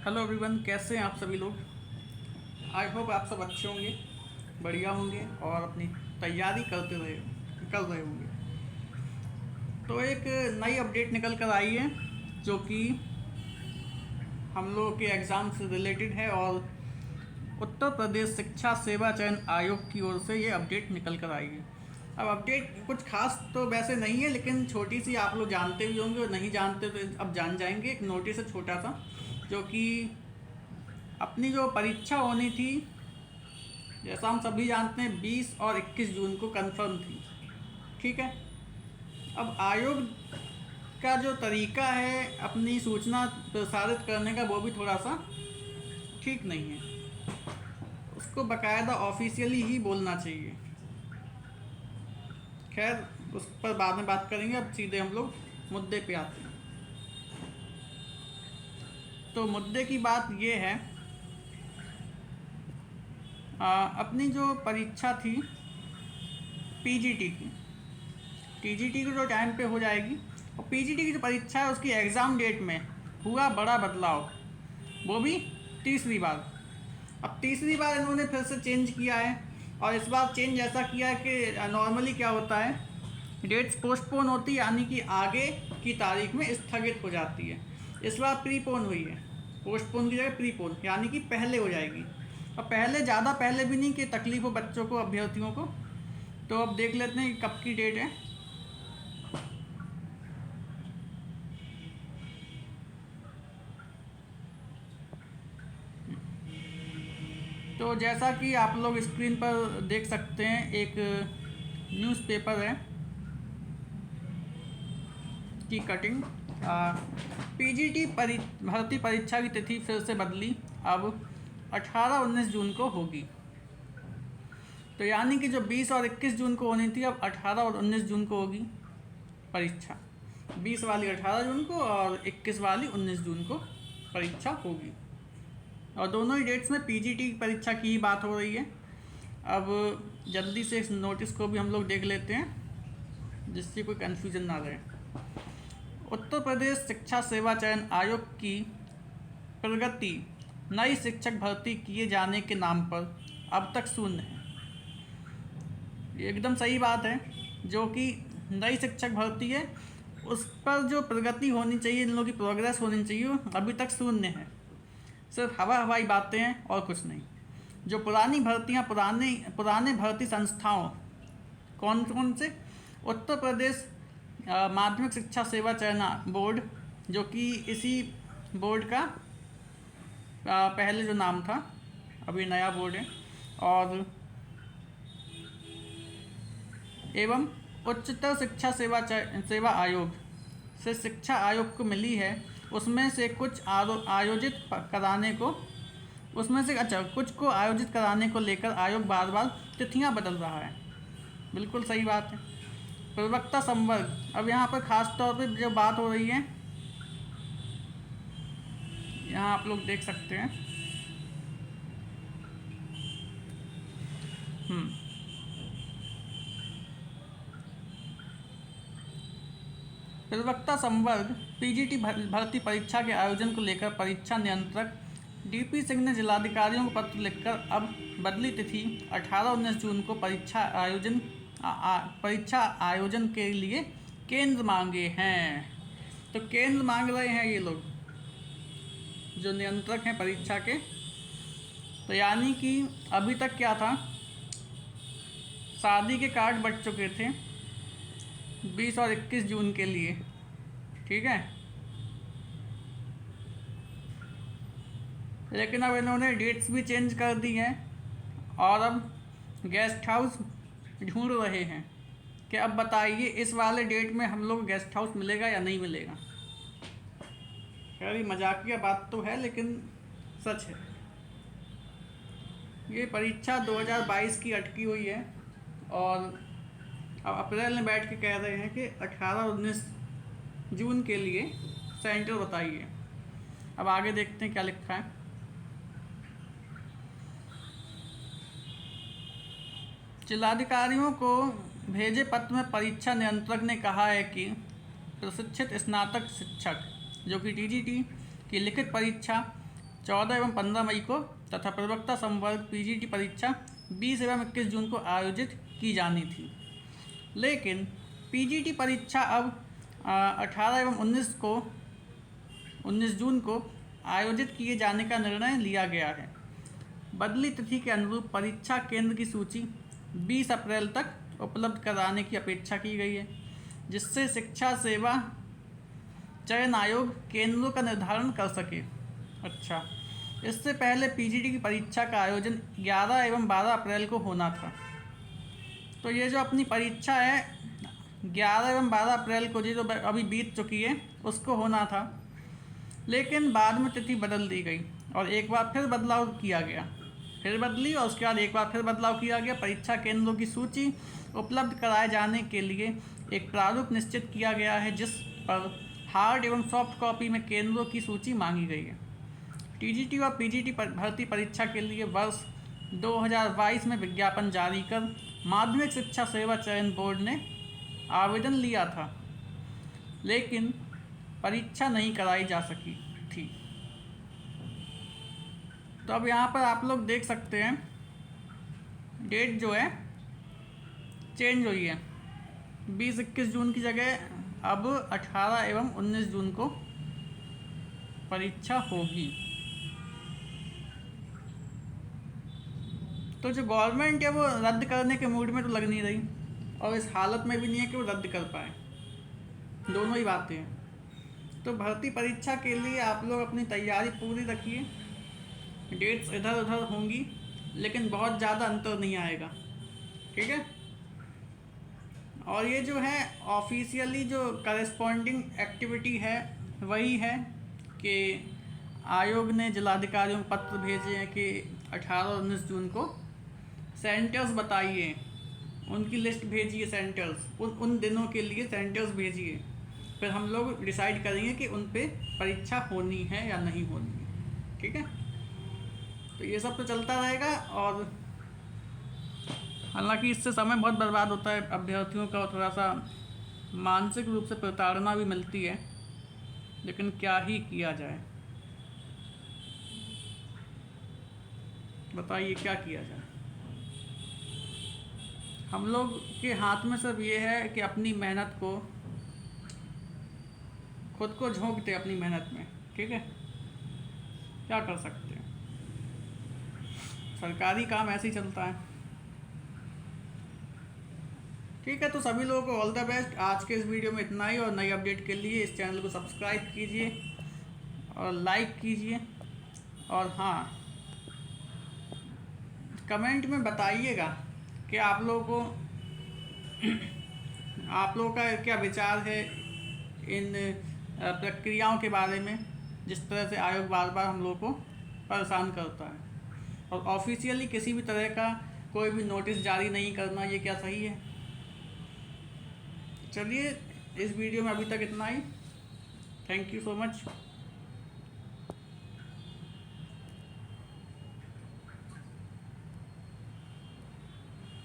Hello everyone, कैसे हैं आप सभी लोग। आई होप आप सब अच्छे होंगे, बढ़िया होंगे और अपनी तैयारी कर रहे होंगे। तो एक नई अपडेट निकल कर आई है जो कि हम लोगों के एग्ज़ाम से रिलेटेड है और उत्तर प्रदेश शिक्षा सेवा चयन आयोग की ओर से ये अपडेट निकल कर आई है। अब अपडेट कुछ खास तो वैसे नहीं है, लेकिन छोटी सी आप लोग जानते भी होंगे और नहीं जानते तो अब जान जाएंगे। एक नोटिस है छोटा सा, जो कि अपनी जो परीक्षा होनी थी, जैसा हम सभी जानते हैं 20 और 21 जून को कंफर्म थी। ठीक है। अब आयोग का जो तरीका है अपनी सूचना प्रसारित करने का, वो भी थोड़ा सा ठीक नहीं है। उसको बकायदा ऑफिशियली ही बोलना चाहिए। खैर, उस पर बाद में बात करेंगे। अब सीधे हम लोग मुद्दे पे आते हैं। तो मुद्दे की बात ये है, अपनी जो परीक्षा थी पीजीटी की, टीजीटी की जो टाइम पे हो जाएगी, और पीजीटी की जो परीक्षा है उसकी एग्ज़ाम डेट में हुआ बड़ा बदलाव, वो भी तीसरी बार। अब तीसरी बार इन्होंने फिर से चेंज किया है, और इस बार चेंज ऐसा किया है कि नॉर्मली क्या होता है, डेट्स पोस्टपोन होती है, यानी कि आगे की तारीख में स्थगित हो जाती है। इस बार प्रीपोन हुई है, पोस्टपोन की जगह प्रीपोन, यानी कि पहले हो जाएगी। अब पहले ज़्यादा पहले भी नहीं कि तकलीफ हो बच्चों को, अभ्यर्थियों को। तो अब देख लेते हैं कि कब की डेट है। तो जैसा कि आप लोग स्क्रीन पर देख सकते हैं, एक न्यूज़पेपर है की कटिंग। पीजीटी भर्ती परीक्षा की तिथि फिर से बदली, अब 18-19 जून को होगी। तो यानी कि जो 20 और 21 जून को होनी थी, अब 18 और 19 जून को होगी परीक्षा। 20 वाली 18 जून को और 21 वाली 19 जून को परीक्षा होगी। और दोनों ही डेट्स में पीजीटी की परीक्षा की ही बात हो रही है। अब जल्दी से इस नोटिस को भी हम लोग देख लेते हैं, जिससे कोई कन्फ्यूजन ना रहे। उत्तर प्रदेश शिक्षा सेवा चयन आयोग की प्रगति नई शिक्षक भर्ती किए जाने के नाम पर अब तक शून्य है। ये एकदम सही बात है। जो कि नई शिक्षक भर्ती है, उस पर जो प्रगति होनी चाहिए, इन लोगों की प्रोग्रेस होनी चाहिए, अभी तक शून्य है। सिर्फ हवाई बातें हैं और कुछ नहीं। जो पुरानी भर्तियां, पुराने भर्ती संस्थाओं, कौन कौन से, उत्तर प्रदेश माध्यमिक शिक्षा सेवा चयन बोर्ड, जो कि इसी बोर्ड का पहले जो नाम था, अभी नया बोर्ड है, और एवं उच्चतर शिक्षा सेवा आयोग से शिक्षा आयोग को मिली है, उसमें से कुछ आयोजित कराने को कुछ को आयोजित कराने को लेकर आयोग बार बार तिथियां बदल रहा है। बिल्कुल सही बात है। प्रवक्ता संवर्ग, अब यहाँ पर खास तौर पे जो बात हो रही है, यहाँ आप लोग देख सकते हैं। प्रवक्ता संवर्ग पीजीटी भर्ती परीक्षा के आयोजन को लेकर परीक्षा नियंत्रक डीपी सिंह ने जिलाधिकारियों को पत्र लिखकर अब बदली तिथि 18-19 जून को परीक्षा आयोजन के लिए केंद्र मांगे हैं। तो केंद्र मांग रहे हैं ये लोग, जो नियंत्रक हैं परीक्षा के। तो यानी कि अभी तक क्या था, शादी के कार्ड बच चुके थे 20 और 21 जून के लिए। ठीक है, लेकिन अब इन्होंने डेट्स भी चेंज कर दी हैं, और अब गेस्ट हाउस ढूंढ रहे हैं कि अब बताइए इस वाले डेट में हम लोग गेस्ट हाउस मिलेगा या नहीं मिलेगा। खैर, मजाकिया बात तो है, लेकिन सच है। ये परीक्षा 2022 की अटकी हुई है, और अब अप्रैल में बैठ के कह रहे हैं कि 18-19 जून के लिए सेंटर बताइए। अब आगे देखते हैं क्या लिखा है। जिलाधिकारियों को भेजे पत्र में परीक्षा नियंत्रक ने कहा है कि प्रशिक्षित स्नातक शिक्षक जो कि टीजीटी की लिखित परीक्षा 14 एवं 15 मई को तथा प्रवक्ता संवर्ग पीजीटी परीक्षा 20 एवं 21 जून को आयोजित की जानी थी। लेकिन पीजीटी परीक्षा अब 18 एवं 19 जून को आयोजित किए जाने का निर्णय लिया गया है। बदली तिथि के अनुरूप परीक्षा केंद्र की सूची 20 अप्रैल तक उपलब्ध कराने की अपेक्षा की गई है, जिससे शिक्षा सेवा चयन आयोग केंद्रों का निर्धारण कर सके। अच्छा, इससे पहले पीजीटी की परीक्षा का आयोजन 11 एवं 12 अप्रैल को होना था। तो ये जो अपनी परीक्षा है 11 एवं 12 अप्रैल को जो अभी बीत चुकी है उसको होना था, लेकिन बाद में तिथि बदल दी गई और एक बार फिर बदलाव किया गया, फिर बदली और उसके बाद एक बार फिर बदलाव किया गया। परीक्षा केंद्रों की सूची उपलब्ध कराए जाने के लिए एक प्रारूप निश्चित किया गया है, जिस पर हार्ड एवं सॉफ्ट कॉपी में केंद्रों की सूची मांगी गई है। टीजीटी और पीजीटी भर्ती परीक्षा के लिए वर्ष 2022 में विज्ञापन जारी कर माध्यमिक शिक्षा सेवा चयन बोर्ड ने आवेदन लिया था, लेकिन परीक्षा नहीं कराई जा सकी थी। तो अब यहाँ पर आप लोग देख सकते हैं डेट जो है चेंज हुई है। 20-21 जून की जगह अब 18 एवं 19 जून को परीक्षा होगी। तो जो गवर्नमेंट है वो रद्द करने के मूड में तो लग नहीं रही और इस हालत में भी नहीं है कि वो रद्द कर पाए, दोनों ही बातें हैं। तो भर्ती परीक्षा के लिए आप लोग अपनी तैयारी पूरी रखिए। डेट्स इधर उधर होंगी लेकिन बहुत ज़्यादा अंतर नहीं आएगा, ठीक है। और ये जो है ऑफिशियली जो करस्पॉन्डिंग एक्टिविटी है वही है कि आयोग ने जिलाधिकारियों को पत्र भेजे हैं कि 18 और 19 जून को सेंटर्स बताइए, उनकी लिस्ट भेजिए, सेंटर्स उन दिनों के लिए सेंटर्स भेजिए, फिर हम लोग डिसाइड करेंगे कि उन पे परीक्षा होनी है या नहीं होनी है, ठीक है। तो ये सब तो चलता रहेगा और हालांकि इससे समय बहुत बर्बाद होता है अभ्यर्थियों का और थोड़ा सा मानसिक रूप से प्रताड़ना भी मिलती है, लेकिन क्या ही किया जाए, बताइए क्या किया जाए। हम लोग के हाथ में सिर्फ ये है कि अपनी मेहनत को खुद को झोंक दे अपनी मेहनत में, ठीक है। क्या कर सकते हैं, सरकारी काम ऐसे ही चलता है, ठीक है। तो सभी लोगों को ऑल द बेस्ट। आज के इस वीडियो में इतना ही और नई अपडेट के लिए इस चैनल को सब्सक्राइब कीजिए और लाइक कीजिए। और हाँ, कमेंट में बताइएगा कि आप लोगों का क्या विचार है इन प्रक्रियाओं के बारे में, जिस तरह से आयोग बार बार हम लोगों को परेशान करता है। और ऑफिशियली किसी भी तरह का कोई भी नोटिस जारी नहीं करना, ये क्या सही है। चलिए, इस वीडियो में अभी तक इतना ही। Thank you so much.